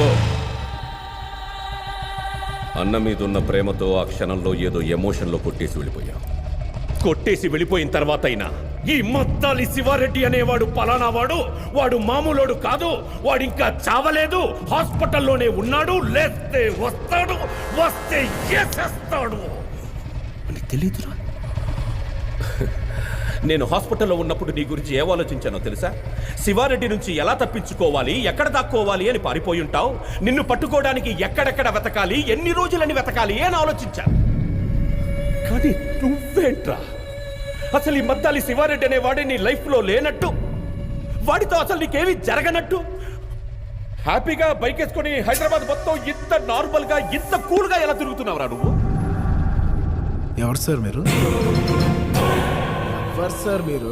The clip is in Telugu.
ఇదిగో అన్న మీదున్న ప్రేమతో ఆ క్షణంలో ఏదో ఎమోషన్లో కొట్టేసి వెళ్ళిపోయావు. కొట్టేసి వెళ్ళిపోయిన తర్వాత అయినా ఈ మత్తాలి శివారెడ్డి అనేవాడు పలానా వాడు మామూలోడు కాదు, వాడు ఇంకా చావలేదు, హాస్పిటల్లోనే ఉన్నాడు, లేస్తే వస్తాడు, వస్తే చేసేస్తాడు అని తెలీదురా. నేను హాస్పిటల్లో ఉన్నప్పుడు నీ గురించి ఏం ఆలోచించానో తెలుసా? శివారెడ్డి నుంచి ఎలా తప్పించుకోవాలి, ఎక్కడ దాక్కోవాలి అని పారిపోయి ఉంటావు. నిన్ను పట్టుకోవడానికి ఎక్కడెక్కడ వెతకాలి, ఎన్ని రోజులని వెతకాలి అని ఆలోచించాను. కానీ నువ్వేంట్రా, అసలు ఈ మద్దాలి శివారెడ్డి అనేవాడే నీ లైఫ్లో లేనట్టు, వాడితో అసలు నీకేమీ జరగనట్టు హ్యాపీగా బైక్ వేసుకొని హైదరాబాద్ మొత్తం ఇంత నార్మల్గా ఇంత కూల్గా ఎలా తిరుగుతున్నావురా నువ్వు? ఎవరు సార్ మీరు? ఎవరు సార్ మీరు?